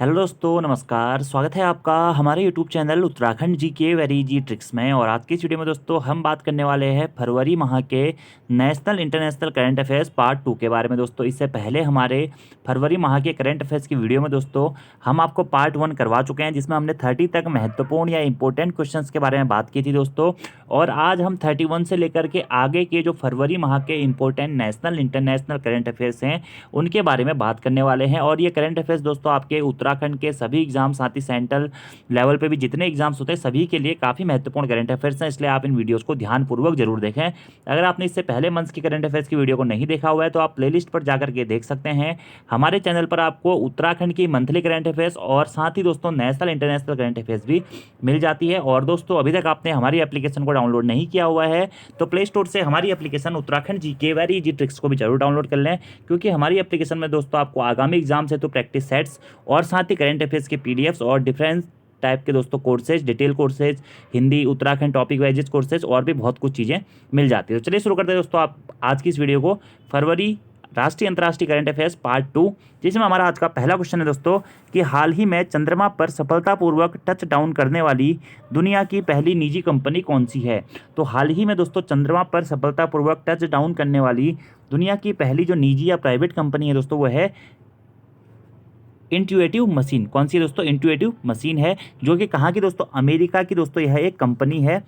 Hello दोस्तों, नमस्कार। स्वागत है आपका हमारे यूट्यूब चैनल उत्तराखंड जी के वेरी जी ट्रिक्स में। और आज की इस वीडियो में दोस्तों हम बात करने वाले हैं फरवरी माह के national international current affairs part 2 के बारे में। दोस्तों इससे पहले हमारे फरवरी माह के करंट अफेयर्स की वीडियो में दोस्तों हम आपको पार्ट 1 करवा चुके हैं, जिसमें हमने 30 तक महत्वपूर्ण या इंपॉर्टेंट क्वेश्चंस के बारे में बात की थी दोस्तों। और आज हम 31 से लेकर के आगे के जो फरवरी माह के important national international current affairs हैं उनके बारे में बात करने वाले हैं। और ये करंट अफेयर्स दोस्तों आपके उत्तराखंड के सभी एग्जाम, साथ ही सेंट्रल लेवल पे भी जितने एग्जाम्स होते हैं सभी के लिए काफ़ी महत्वपूर्ण करंट अफेयर्स हैं, इसलिए आप इन वीडियोस को ध्यानपूर्वक जरूर देखें। अगर आपने इससे पहले मंथ्स की करंट अफेयर्स की वीडियो को नहीं देखा हुआ है तो आप प्लेलिस्ट पर जाकर के देख सकते हैं। हमारे चैनल पर आपको उत्तराखंड की मंथली करंट अफेयर्स और साथ ही दोस्तों नेशनल इंटरनेशनल करंट अफेयर्स भी मिल जाती है। और दोस्तों अभी तक आपने हमारी एप्लीकेशन को डाउनलोड नहीं किया हुआ है तो प्ले स्टोर से हमारी एप्लीकेशन उत्तराखंड जी के वेरी इजी ट्रिक्स को भी जरूर डाउनलोड कर लें, क्योंकि हमारी एप्लीकेशन में दोस्तों आपको आगामी एग्जाम से तो प्रैक्टिस सेट्स और साथ ही करंट अफेयर्स के पीडीएफ्स और डिफरेंट टाइप के दोस्तों courses, detail courses, Hindi Uttarakhand topic voyages courses और भी बहुत कुछ चीज़ें मिल जाती है। तो चलिए शुरू करते हैं दोस्तों आप आज की इस वीडियो को, फरवरी राष्ट्रीय अंतर्राष्ट्रीय करंट अफेयर्स पार्ट 2, जिसमें हमारा आज का पहला क्वेश्चन है दोस्तों कि हाल ही में चंद्रमा पर सफलतापूर्वक टच डाउन करने वाली दुनिया की पहली निजी कंपनी कौन सी है। तो हाल ही में दोस्तों चंद्रमा पर सफलतापूर्वक टच डाउन करने वाली दुनिया की पहली जो निजी या प्राइवेट कंपनी है दोस्तों वो है इंट्यूटिव मशीन। कौन सी है दोस्तों? इंट्यूटिव मशीन है, जो कि कहाँ की दोस्तों? अमेरिका की दोस्तों यह एक कंपनी है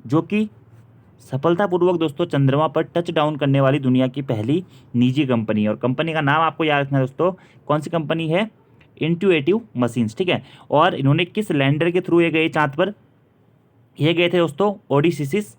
जो कि सफलतापूर्वक दोस्तों चंद्रमा पर टच डाउन करने वाली दुनिया की पहली निजी कंपनी है। और कंपनी का नाम आपको याद रखना है दोस्तों, कौन सी कंपनी है? इंट्यूटिव मशीन्स, ठीक है। और इन्होंने किस लैंडर के थ्रू ये गए चांद पर? ये गए थे दोस्तों ओडिसिस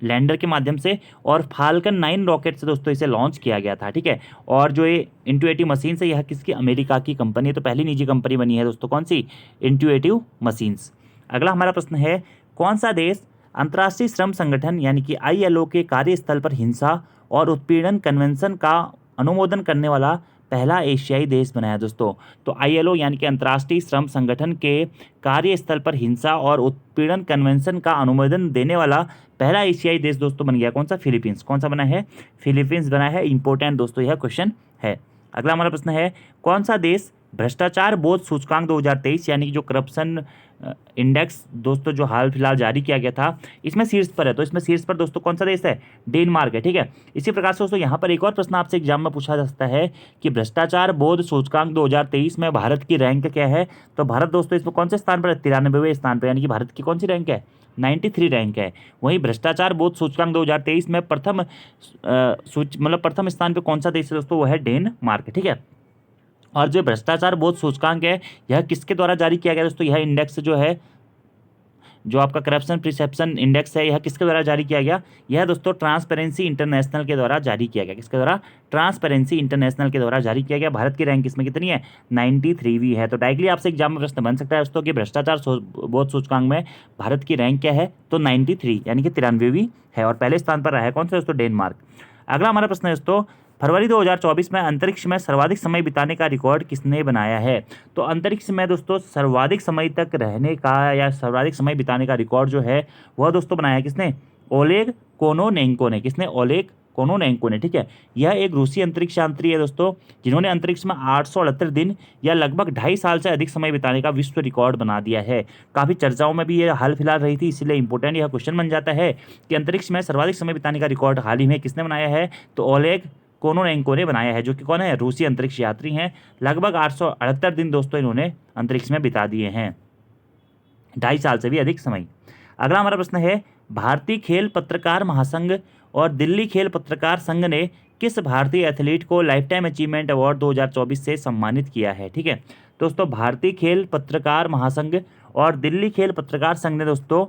लैंडर के माध्यम से, और फाल्कन 9 रॉकेट से दोस्तों इसे लॉन्च किया गया था, ठीक है। और जो ये इंट्यूटिव मशीन है यह किसकी? अमेरिका की कंपनी है। तो पहली निजी कंपनी बनी है दोस्तों कौन सी? Intuitive machines. अगला हमारा प्रश्न है, कौन सा देश अंतर्राष्ट्रीय श्रम संगठन यानी कि आईएलओ के कार्यस्थल पर हिंसा और उत्पीड़न कन्वेंशन का अनुमोदन करने वाला पहला एशियाई देश बनाया दोस्तों? तो आईएलओ यानी कि अंतर्राष्ट्रीय श्रम संगठन के कार्यस्थल पर हिंसा और उत्पीड़न कन्वेंशन का अनुमोदन देने वाला पहला एशियाई देश दोस्तों बन गया कौन सा? फिलीपींस। कौन सा बना है? फिलीपींस बना है। इंपॉर्टेंट दोस्तों यह क्वेश्चन है। अगला हमारा प्रश्न है, कौन सा देश भ्रष्टाचार बोध सूचकांक 2023 यानी कि जो करप्शन इंडेक्स दोस्तों जो हाल फिलहाल जारी किया गया था इसमें शीर्ष पर है? तो इसमें शीर्ष पर दोस्तों कौन सा देश है? डेनमार्क है, ठीक है। इसी प्रकार से दोस्तों यहाँ पर एक और प्रश्न आपसे एग्जाम में पूछा जा सकता है कि भ्रष्टाचार बोध सूचकांक 2023 में भारत की रैंक क्या है। तो भारत दोस्तों इसमें कौन से स्थान पर है? 93वें स्थान पर, यानी कि भारत की कौन सी रैंक है? 93 रैंक है। वहीं भ्रष्टाचार बोध सूचकांक 2023 में प्रथम प्रथम स्थान पर कौन सा देश है दोस्तों? वो है डेनमार्क, ठीक है। और जो भ्रष्टाचार बोध सूचकांक है यह किसके द्वारा जारी किया गया दोस्तों? यह इंडेक्स जो है, जो आपका करप्शन परसेप्शन इंडेक्स है, यह किसके द्वारा जारी किया गया? यह दोस्तों ट्रांसपेरेंसी इंटरनेशनल के द्वारा जारी किया गया। किसके द्वारा? ट्रांसपेरेंसी इंटरनेशनल के द्वारा जारी किया गया। भारत की रैंक इसमें कितनी है? 93वीं है। तो डायरेक्टली आपसे एग्जाम में प्रश्न बन सकता है दोस्तों कि भ्रष्टाचार बोध सूचकांक में भारत की रैंक क्या है? तो 93 यानी कि 93वीं है। और पहले स्थान पर रहा है कौन सा दोस्तों? डेनमार्क। अगला हमारा प्रश्न है दोस्तों, फरवरी 2024 में अंतरिक्ष में सर्वाधिक समय बिताने का रिकॉर्ड किसने बनाया है? तो अंतरिक्ष में दोस्तों सर्वाधिक समय तक रहने का या सर्वाधिक समय बिताने का रिकॉर्ड जो है वह दोस्तों बनाया है किसने? ओलेग कोनोनेंको ने। किसने? ओलेग कोनोनेंको ने, ठीक है। यह एक रूसी अंतरिक्ष यात्री है दोस्तों, जिन्होंने अंतरिक्ष में 868 दिन या लगभग 2.5 साल से अधिक समय बिताने का विश्व रिकॉर्ड बना दिया है। काफ़ी चर्चाओं में भी ये हाल फिलहाल रही थी, इसलिए इंपॉर्टेंट यह क्वेश्चन बन जाता है कि अंतरिक्ष में सर्वाधिक समय बिताने का रिकॉर्ड हाल ही में किसने बनाया है? तो ओलेग कोनोनेंको ने बनाया है, जो कि कौन है? रूसी अंतरिक्ष यात्री हैं। लगभग 878 दिन दोस्तों इन्होंने अंतरिक्ष में बिता दिए हैं, 2.5 साल से भी अधिक समय। अगला हमारा प्रश्न है, भारतीय खेल पत्रकार महासंघ और दिल्ली खेल पत्रकार संघ ने किस भारतीय एथलीट को लाइफ टाइम अचीवमेंट अवार्ड 2024 से सम्मानित किया है? ठीक है दोस्तों, भारतीय खेल पत्रकार महासंघ और दिल्ली खेल पत्रकार संघ ने दोस्तों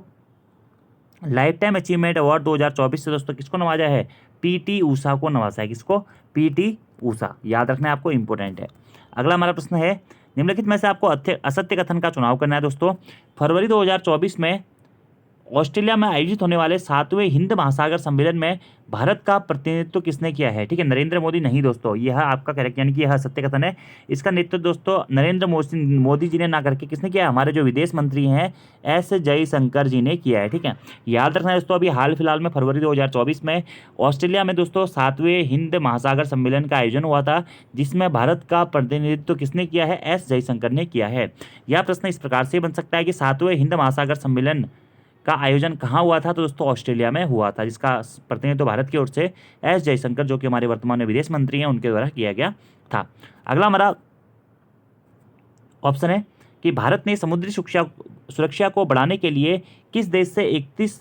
लाइफ टाइम अचीवमेंट अवार्ड 2024 से दोस्तों किसको नवाजा है? पीटी ऊषा को नवाजा है। किसको? पीटी ऊषा। याद रखना है आपको, इंपॉर्टेंट है। अगला हमारा प्रश्न है, निम्नलिखित में से आपको असत्य कथन का चुनाव करना है दोस्तों। फरवरी 2024 में ऑस्ट्रेलिया में आयोजित होने वाले 7वें हिंद महासागर सम्मेलन में भारत का प्रतिनिधित्व किसने किया है? ठीक है, नरेंद्र मोदी नहीं दोस्तों, यह आपका करेक्ट यानी कि यह सत्य कथन है। इसका नेतृत्व दोस्तों नरेंद्र मोदी जी ने ना करके किसने किया? हमारे जो विदेश मंत्री हैं एस जयशंकर जी ने किया है। ठीक है, याद रखना दोस्तों, अभी हाल फिलहाल में फरवरी 2024 में ऑस्ट्रेलिया में दोस्तों 7वें हिंद महासागर सम्मेलन का आयोजन हुआ था, जिसमें भारत का प्रतिनिधित्व किसने किया है? एस जयशंकर ने किया है। यह प्रश्न इस प्रकार से बन सकता है कि 7वें हिंद महासागर सम्मेलन का आयोजन कहाँ हुआ था? तो दोस्तों ऑस्ट्रेलिया में हुआ था, जिसका प्रतिनिधित्व भारत की ओर से एस जयशंकर जो कि हमारे वर्तमान में विदेश मंत्री हैं उनके द्वारा किया गया था। अगला हमारा ऑप्शन है कि भारत ने समुद्री सुरक्षा को बढ़ाने के लिए किस देश से 31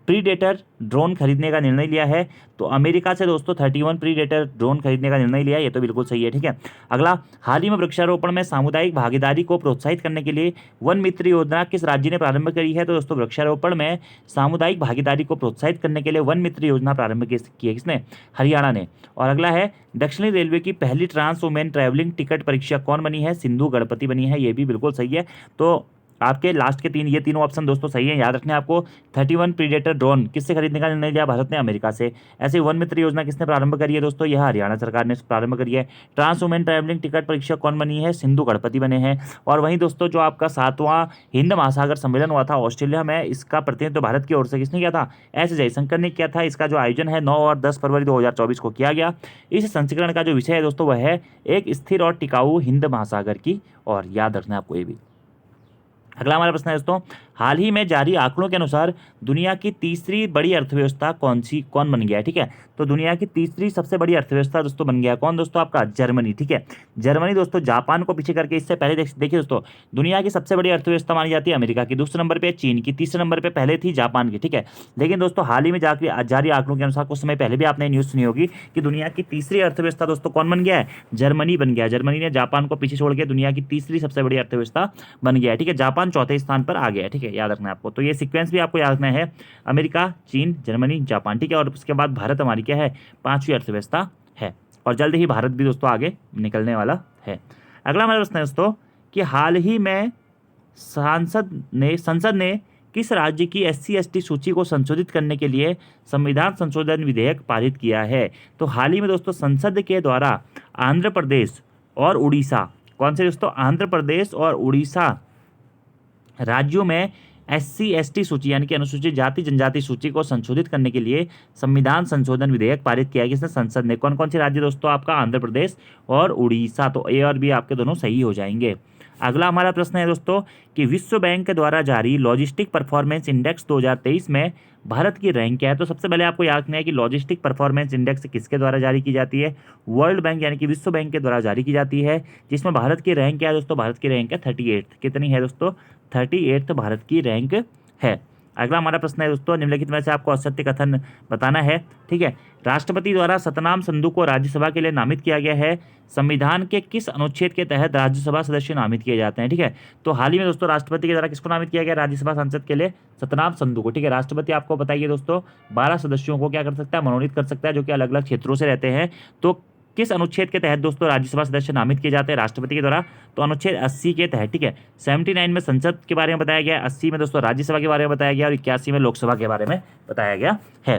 प्रीडेटर ड्रोन खरीदने का निर्णय लिया है? तो अमेरिका से दोस्तों 31 प्रीडेटर ड्रोन खरीदने का निर्णय लिया, ये तो बिल्कुल सही है। ठीक है, अगला, हाल ही में वृक्षारोपण में सामुदायिक भागीदारी को प्रोत्साहित करने के लिए वन मित्र योजना किस राज्य ने प्रारंभ करी है? तो दोस्तों वृक्षारोपण में सामुदायिक भागीदारी को प्रोत्साहित करने के लिए वन मित्र योजना प्रारंभ की है किसने? हरियाणा ने। और अगला है, दक्षिणी रेलवे की पहली ट्रांस वुमेन ट्रैवलिंग टिकट परीक्षा कौन बनी है? सिंधु गणपति बनी है, ये भी बिल्कुल सही है। तो आपके लास्ट के ये तीनों ऑप्शन दोस्तों सही है। याद रखने आपको 31 प्रीडेटर ड्रोन किससे खरीदने का निर्णय लिया? भारत ने, अमेरिका से। ऐसे वन मित्र योजना किसने प्रारंभ करी है दोस्तों? यह हरियाणा सरकार ने प्रारंभ करी है। ट्रांस वुमेन ट्रैवलिंग टिकट परीक्षा कौन बनी है? सिंधु गणपति बने हैं। और वहीं दोस्तों जो आपका 7वां हिंद महासागर सम्मेलन हुआ था ऑस्ट्रेलिया में, इसका प्रतिनिधित्व भारत की ओर से किसने किया था? एस जयशंकर ने किया था। इसका जो आयोजन है 9 और 10 फरवरी 2024 को किया गया। इस संस्करण का जो विषय है दोस्तों वह है एक स्थिर और टिकाऊ हिंद महासागर की, और याद रखना आपको ये भी। अगला हमारा प्रश्न है दोस्तों, हाल ही में जारी आंकड़ों के अनुसार दुनिया की तीसरी बड़ी अर्थव्यवस्था कौन बन गया है? ठीक है, तो दुनिया की तीसरी सबसे बड़ी अर्थव्यवस्था दोस्तों बन गया कौन दोस्तों? आपका जर्मनी। ठीक है, जर्मनी दोस्तों जापान को पीछे करके, इससे पहले देखिए दोस्तों, दुनिया की सबसे बड़ी अर्थव्यवस्था मानी जाती है अमेरिका की, दूसरे नंबर पर चीन की, तीसरे नंबर पर पहले थी जापान की। ठीक है, लेकिन दोस्तों हाल ही में जारी आंकड़ों के अनुसार, कुछ समय पहले भी आपने न्यूज़ सुनी होगी कि दुनिया की तीसरी अर्थव्यवस्था दोस्तों कौन बन गया है? जर्मनी बन गया। जर्मनी ने जापान को पीछे छोड़ के दुनिया की तीसरी सबसे बड़ी अर्थव्यवस्था बन गया है। ठीक है, जापान चौथे स्थान पर आ गया है। ठीक है, याद रखना है आपको। तो ये सीक्वेंस भी आपको याद रखना है, अमेरिका, चीन, जर्मनी, जापान। ठीक है, और उसके बाद भारत हमारी क्या है? 5वीं अर्थव्यवस्था है, और जल्द ही भारत भी दोस्तों आगे निकलने वाला है। अगला हमारा प्रश्न है दोस्तों कि हाल ही में संसद ने किस राज्य की SC/ST सूची को संशोधित करने के लिए संविधान संशोधन विधेयक पारित किया है? तो हाल ही में दोस्तों संसद के द्वारा आंध्र प्रदेश और उड़ीसा, कौन से दोस्तों? आंध्र प्रदेश और उड़ीसा राज्यों में SC/ST सूची यानी कि अनुसूचित जाति जनजाति सूची को संशोधित करने के लिए संविधान संशोधन विधेयक पारित किया है किसने? संसद ने। कौन कौन से राज्य दोस्तों? आपका आंध्र प्रदेश और उड़ीसा। तो ए और बी आपके दोनों सही हो जाएंगे। अगला हमारा प्रश्न है दोस्तों कि विश्व बैंक के द्वारा जारी लॉजिस्टिक परफॉर्मेंस इंडेक्स 2023 में भारत की रैंक क्या है? तो सबसे पहले आपको याद रखना है कि लॉजिस्टिक परफॉर्मेंस इंडेक्स किसके द्वारा जारी की जाती है? वर्ल्ड बैंक यानी कि विश्व बैंक के द्वारा जारी की जाती है, जिसमें भारत की रैंक क्या है दोस्तों? भारत की रैंक है 38। कितनी है दोस्तों? 38 भारत की रैंक है। अगला हमारा प्रश्न है दोस्तों, निम्नलिखित में से आपको असत्य कथन बताना है। ठीक है, राष्ट्रपति द्वारा सतनाम संधू को राज्यसभा के लिए नामित किया गया है। संविधान के किस अनुच्छेद के तहत राज्यसभा सदस्य नामित किए जाते हैं? ठीक है, तो हाल ही में दोस्तों राष्ट्रपति के द्वारा किसको नामित किया गया राज्यसभा सांसद के लिए? सतनाम संधू को। ठीक है, राष्ट्रपति आपको बताइए दोस्तों 12 सदस्यों को क्या कर सकता है? मनोनीत कर सकता है, जो कि अलग अलग क्षेत्रों से रहते हैं। तो किस अनुच्छेद के तहत दोस्तों राज्यसभा सदस्य नामित किए जाते हैं राष्ट्रपति के द्वारा? तो अनुच्छेद 80 के तहत। ठीक है, 79 में संसद के बारे में बताया गया, 80 में दोस्तों राज्यसभा के बारे में बताया गया, और 81 में लोकसभा के बारे में बताया गया है।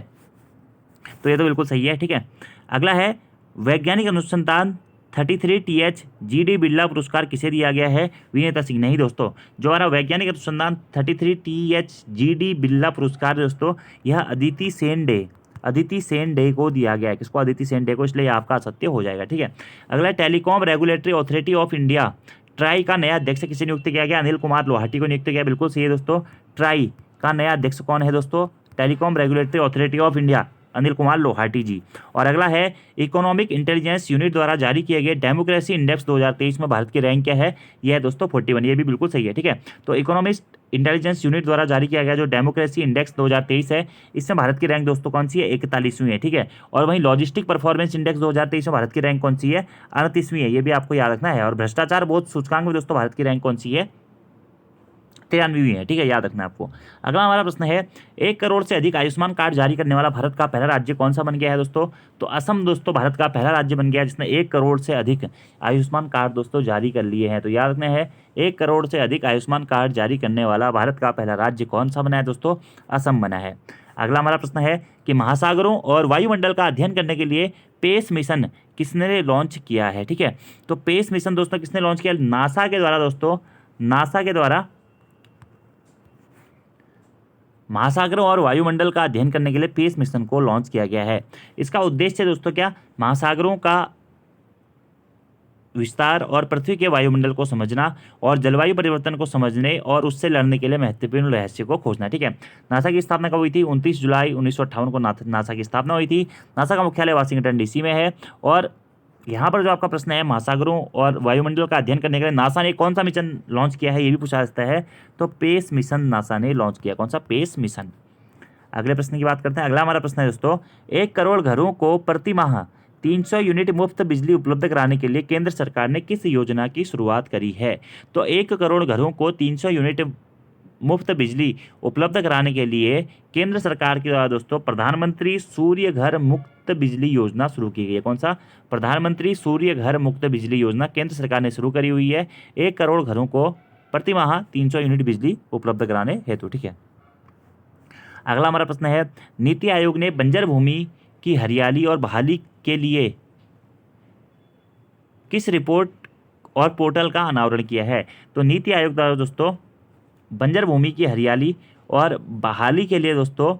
तो ये तो बिल्कुल सही है। ठीक है, अगला है वैज्ञानिक अनुसंधान 33TH GD बिरला पुरस्कार किसे दिया गया है? विनेता सिंह। नहीं दोस्तों, जो हमारा वैज्ञानिक अनुसंधान 33TH GD बिरला पुरस्कार दोस्तों, यह अदिति सेन डे को दिया गया है। किसको? अदिति सेन डे को, इसलिए आपका सत्य हो जाएगा। ठीक है, अगला telecom regulatory authority of India try का नया अध्यक्ष किसे नियुक्त किया गया? अनिल कुमार लोहाटी को नियुक्त किया। बिल्कुल सही है दोस्तों। ट्राई का नया अध्यक्ष कौन है दोस्तों? Telecom regulatory authority of India, Anil Kumar Lahoti ji. और अगला है इकोनॉमिक इंटेलिजेंस यूनिट द्वारा जारी किए गए डेमोक्रेसी इंडेक्स 2023 में भारत की रैंक क्या है? यह है दोस्तों 41। ये भी बिल्कुल सही है। ठीक है, तो इकोनॉमिक इंटेलिजेंस यूनिट द्वारा जारी किया गया जो डेमोक्रेसी इंडेक्स 2023 है, इसमें भारत की रैंक दोस्तों कौन सी है? 41वीं है। ठीक है, और वहीं लॉजिस्टिक परफॉर्मेंस इंडेक्स 2023 में भारत की रैंक कौन सी है? 38वीं है। ये भी आपको याद रखना है। और भ्रष्टाचार बोध सूचकांक में दोस्तों भारत की रैंक कौन सी है? 93 हुई है, ठीक है, याद रखना आपको। अगला हमारा प्रश्न है 1 करोड़ से अधिक आयुष्मान कार्ड जारी करने वाला भारत का पहला राज्य कौन सा बन गया है दोस्तों? तो असम दोस्तों भारत का पहला राज्य बन गया जिसने 1 करोड़ से अधिक आयुष्मान कार्ड दोस्तों जारी कर लिए हैं। तो याद रखना है 1 करोड़ से अधिक आयुष्मान कार्ड जारी करने वाला भारत का पहला राज्य कौन सा बना है दोस्तों? असम बना है। अगला हमारा प्रश्न है कि महासागरों और वायुमंडल का अध्ययन करने के लिए पेस मिशन किसने लॉन्च किया है, ठीक है। तो पेस मिशन दोस्तों किसने लॉन्च किया? नासा के द्वारा दोस्तों, नासा के द्वारा महासागरों और वायुमंडल का अध्ययन करने के लिए पेस मिशन को लॉन्च किया गया है। इसका उद्देश्य दोस्तों क्या? महासागरों का विस्तार और पृथ्वी के वायुमंडल को समझना और जलवायु परिवर्तन को समझने और उससे लड़ने के लिए महत्वपूर्ण रहस्य को खोजना, ठीक है। नासा की स्थापना कब हुई थी? 29 जुलाई 1958 को नासा की स्थापना हुई थी। नासा का मुख्यालय वाशिंगटन डीसी में है। और यहाँ पर जो आपका प्रश्न है महासागरों और वायुमंडल का अध्ययन करने के लिए नासा ने कौन सा मिशन लॉन्च किया है, ये भी पूछा जाता है। तो पेस मिशन नासा ने लॉन्च किया। कौन सा? Space mission. अगले प्रश्न की बात करते हैं। अगला हमारा प्रश्न है दोस्तों 1 करोड़ घरों को प्रति माह 300 यूनिट मुफ्त बिजली उपलब्ध कराने के लिए केंद्र सरकार ने किस योजना की शुरुआत करी है? तो 1 करोड़ घरों को 300 यूनिट मुफ्त बिजली उपलब्ध कराने के लिए केंद्र सरकार के द्वारा दोस्तों प्रधानमंत्री सूर्य घर मुफ्त बिजली योजना शुरू की गई है। कौन सा? प्रधानमंत्री सूर्य घर मुफ्त बिजली योजना केंद्र सरकार ने शुरू करी हुई है 1 करोड़ घरों को प्रति माह 300 यूनिट बिजली उपलब्ध कराने हेतु, ठीक है। अगला हमारा प्रश्न है नीति आयोग ने बंजर भूमि की हरियाली और बहाली के लिए किस रिपोर्ट और पोर्टल का अनावरण किया है? तो नीति आयोग द्वारा दोस्तों बंजर भूमि की हरियाली और बहाली के लिए दोस्तों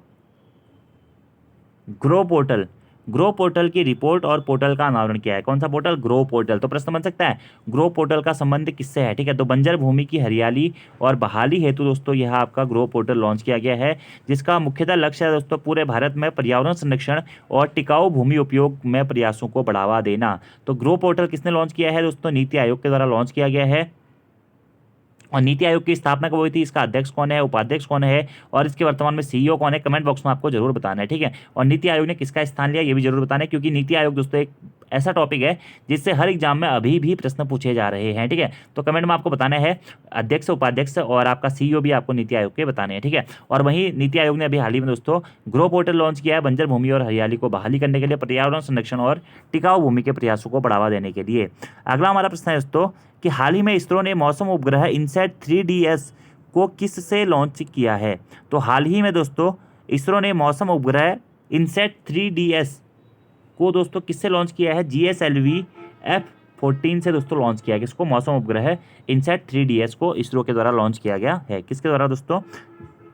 ग्रो पोर्टल की रिपोर्ट और पोर्टल का अनावरण किया है। कौन सा पोर्टल? Grow portal. तो प्रश्न बन सकता है ग्रो पोर्टल का संबंध किससे है, ठीक है। तो बंजर भूमि की हरियाली और बहाली हेतु दोस्तों यह आपका ग्रो पोर्टल लॉन्च किया गया है, जिसका मुख्यतः लक्ष्य है दोस्तों पूरे भारत में पर्यावरण संरक्षण और टिकाऊ भूमि उपयोग में प्रयासों को बढ़ावा देना। तो ग्रो पोर्टल किसने लॉन्च किया है दोस्तों? नीति आयोग के द्वारा लॉन्च किया गया है। और नीति आयोग की स्थापना कब हुई थी? इसका अध्यक्ष कौन है, उपाध्यक्ष कौन है और इसके वर्तमान में सीईओ कौन है? कमेंट बॉक्स में आपको जरूर बताना है, ठीक है। और नीति आयोग ने किसका स्थान लिया ये भी जरूर बताना है, क्योंकि नीति आयोग दोस्तों एक ऐसा टॉपिक है जिससे हर एग्जाम में अभी भी प्रश्न पूछे जा रहे हैं, ठीक है। तो कमेंट में आपको बताना है अध्यक्ष, उपाध्यक्ष और आपका सीईओ भी आपको नीति आयोग के बताने हैं, ठीक है। और वहीं नीति आयोग ने अभी हाल ही में दोस्तों ग्रो पोर्टल लॉन्च किया है बंजर भूमि और हरियाली को बहाली करने के लिए, पर्यावरण संरक्षण और टिकाऊ भूमि के प्रयासों को बढ़ावा देने के लिए। अगला हमारा प्रश्न है दोस्तों कि हाल ही में इसरो ने मौसम उपग्रह इनसैट 3DS को किससे लॉन्च किया है? तो हाल ही में दोस्तों इसरो ने मौसम उपग्रह इनसैट 3DS को दोस्तों किससे लॉन्च किया है? GSLV F14 से दोस्तों लॉन्च किया है। किसको? मौसम उपग्रह इनसैट 3DS को इसरो के द्वारा लॉन्च किया गया है। किसके द्वारा दोस्तों?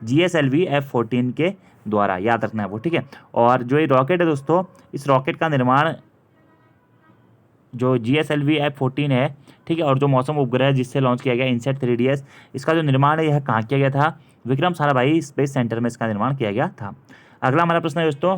GSLV F14 के द्वारा, याद रखना है वो, ठीक है। और जो ये रॉकेट है दोस्तों, इस रॉकेट का निर्माण जो GSLV F14 है, ठीक है, और जो मौसम उपग्रह जिससे लॉन्च किया गया इनसैट 3DS, इसका जो निर्माण है यह कहाँ किया गया था? विक्रम साराभाई स्पेस सेंटर में इसका निर्माण किया गया था। अगला हमारा प्रश्न है दोस्तों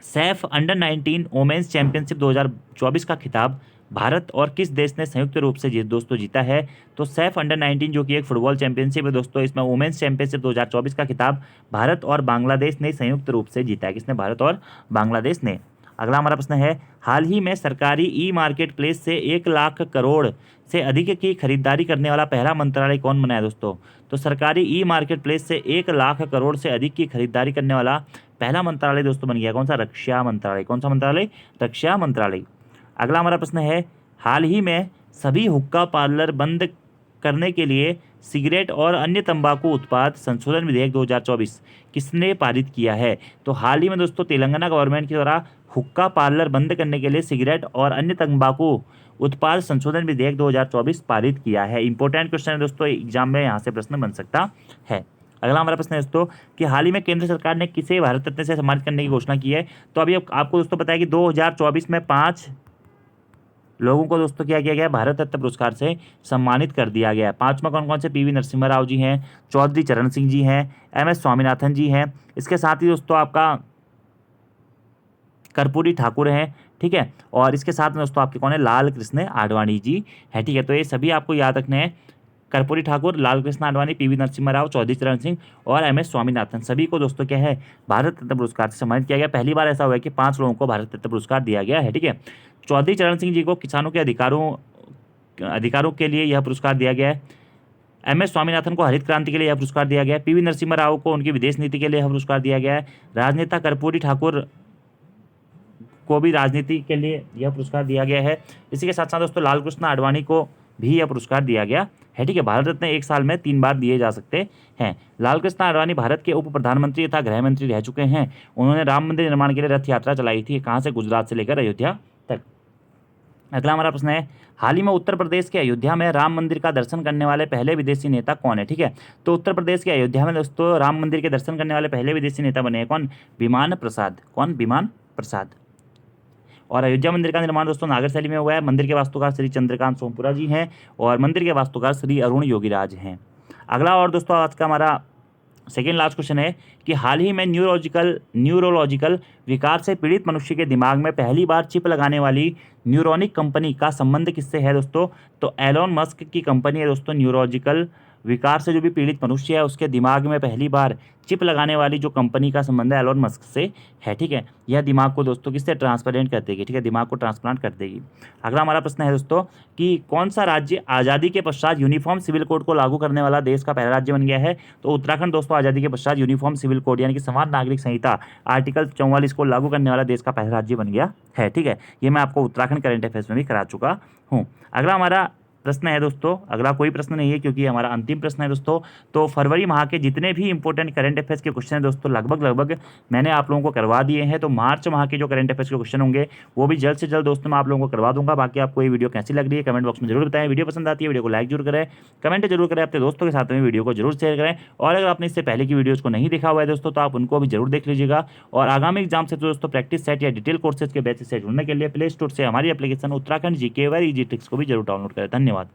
सैफ अंडर 19 वोमेंस चैंपियनशिप 2024 का खिताब भारत और किस देश ने संयुक्त रूप से दोस्तों जीता है? तो सैफ अंडर 19 जो कि एक फुटबॉल चैंपियनशिप है दोस्तों, इसमें वुमेन्स चैंपियनशिप 2024 का खिताब भारत और बांग्लादेश ने संयुक्त रूप से जीता है। किसने? भारत और बांग्लादेश ने। अगला हमारा प्रश्न है हाल ही में सरकारी ई मार्केट प्लेस से 1 लाख करोड़ से अधिक की खरीदारी करने वाला पहला मंत्रालय कौन बना है दोस्तों? तो सरकारी ई मार्केट प्लेस से 1 लाख करोड़ से अधिक की खरीदारी करने वाला पहला मंत्रालय दोस्तों बन गया। कौन सा? रक्षा मंत्रालय। कौन सा मंत्रालय? रक्षा मंत्रालय। अगला हमारा प्रश्न है हाल ही में सभी हुक्का पार्लर बंद करने के लिए सिगरेट और अन्य तंबाकू उत्पाद संशोधन विधेयक 2024 किसने पारित किया है? तो हाल ही में दोस्तों तेलंगाना गवर्नमेंट के द्वारा हुक्का पार्लर बंद करने के लिए सिगरेट और अन्य तंबाकू उत्पाद संशोधन विधेयक 2024 पारित किया है। इंपॉर्टेंट क्वेश्चन है दोस्तों, एग्जाम में यहाँ से प्रश्न बन सकता है। अगला हमारा प्रश्न है दोस्तों कि हाल ही में केंद्र सरकार ने किसे भारत रत्न से सम्मानित करने की घोषणा की है? तो अभी आपको दोस्तों पता है कि 2024 में 5 लोगों को दोस्तों क्या किया गया? भारत रत्न पुरस्कार से सम्मानित कर दिया गया है। 5 में कौन कौन से? PV नरसिम्हा राव जी हैं, चौधरी चरण सिंह जी हैं, MS स्वामीनाथन जी हैं, इसके साथ ही दोस्तों आपका कर्पूरी ठाकुर हैं, ठीक है, और इसके साथ में दोस्तों आपके कौन है? लाल कृष्ण आडवाणी जी है, ठीक है। तो ये सभी आपको याद रखने हैं, कर्पूरी ठाकुर, लाल कृष्ण आडवाणी, PV नरसिम्हा राव, चौधरी चरण सिंह और MS स्वामीनाथन, सभी को दोस्तों क्या है? भारत रत्न पुरस्कार से सम्मानित किया गया। पहली बार ऐसा हुआ है कि 5 लोगों को भारत रत्न पुरस्कार दिया गया है, ठीक है। चौधरी चरण सिंह जी को किसानों के अधिकारों के लिए यह पुरस्कार दिया गया है। MS स्वामीनाथन को हरित क्रांति के लिए यह पुरस्कार दिया गया है। PV नरसिम्हा राव को उनकी विदेश नीति के लिए यह पुरस्कार दिया गया है। राजनेता कर्पूरी ठाकुर को भी राजनीति के लिए यह पुरस्कार दिया गया है। इसी के साथ साथ दोस्तों लाल कृष्ण आडवाणी को भी यह पुरस्कार दिया गया है। ठीक है, भारत रत्न एक साल में 3 बार दिए जा सकते हैं। लाल कृष्ण आडवाणी भारत के उप प्रधानमंत्री तथा गृह मंत्री रह चुके हैं। उन्होंने राम मंदिर निर्माण के लिए रथ यात्रा चलाई थी। कहाँ से? गुजरात से लेकर अयोध्या तक। अगला हमारा प्रश्न है, हाल ही में उत्तर प्रदेश के अयोध्या में राम मंदिर का दर्शन करने वाले पहले विदेशी नेता कौन है? ठीक है, तो उत्तर प्रदेश के अयोध्या में दोस्तों राम मंदिर के दर्शन करने वाले पहले विदेशी नेता बने हैं कौन? विमान प्रसाद। कौन? विमान प्रसाद। और अयोध्या मंदिर का निर्माण दोस्तों नागर शैली में हुआ है। मंदिर के वास्तुकार श्री चंद्रकांत सोमपुरा जी हैं और मंदिर के वास्तुकार श्री अरुण योगीराज हैं। अगला और दोस्तों आज का हमारा सेकेंड लास्ट क्वेश्चन है कि हाल ही में न्यूरोलॉजिकल विकार से पीड़ित मनुष्य के दिमाग में पहली बार चिप लगाने वाली न्यूरोनिक कंपनी का संबंध किससे है दोस्तों? तो एलोन मस्क की कंपनी है दोस्तों। न्यूरोलॉजिकल विकार से जो भी पीड़ित मनुष्य है उसके दिमाग में पहली बार चिप लगाने वाली जो कंपनी का संबंध है एलोन मस्क से है। ठीक है, यह दिमाग को दोस्तों किससे ट्रांसप्लांट कर देगी? ठीक है, दिमाग को ट्रांसप्लांट कर देगी। अगला हमारा प्रश्न है दोस्तों कि कौन सा राज्य आज़ादी के पश्चात यूनिफॉर्म सिविल कोड को लागू करने वाला देश का पहला राज्य बन गया है? तो उत्तराखंड दोस्तों आज़ादी के पश्चात यूनिफॉर्म सिविल कोड यानी कि समान नागरिक संहिता आर्टिकल 44 को लागू करने वाला देश का पहला राज्य बन गया है। ठीक है, ये मैं आपको उत्तराखंड करंट अफेयर्स में भी करा चुका हूँ। अगला हमारा प्रश्न है दोस्तों, अगला कोई प्रश्न नहीं है क्योंकि हमारा अंतिम प्रश्न है दोस्तों। तो फरवरी माह के जितने भी इंपॉर्टेंट करंट अफेयर्स के क्वेश्चन हैं दोस्तों लगभग मैंने आप लोगों को करवा दिए हैं। तो मार्च माह के जो करंट अफेयर्स के क्वेश्चन होंगे वो भी जल्द से जल्द दोस्तों मैं आप लोगों को करवा दूंगा। बाकी आपको ये वीडियो कैसी लग रही है कमेंट बॉक्स में जरूर बताएं। वीडियो पसंद आती है वीडियो को लाइक जरूर करें, कमेंट जरूर करें, अपने दोस्तों के साथ में वीडियो को जरूर शेयर करें। और अगर आपने इससे पहले की वीडियोज़ को नहीं देखा हुआ है दोस्तों तो आप उनको भी जरूर देख लीजिएगा। और आगामी एग्जाम से दोस्तों प्रैक्टिस सेट या डिटेल कोर्सेज के बैचेस से जुड़ने के लिए प्ले स्टोर से हमारी application Uttarakhand GK very easy tricks को भी जरूर डाउनलोड करें। धन्यवाद।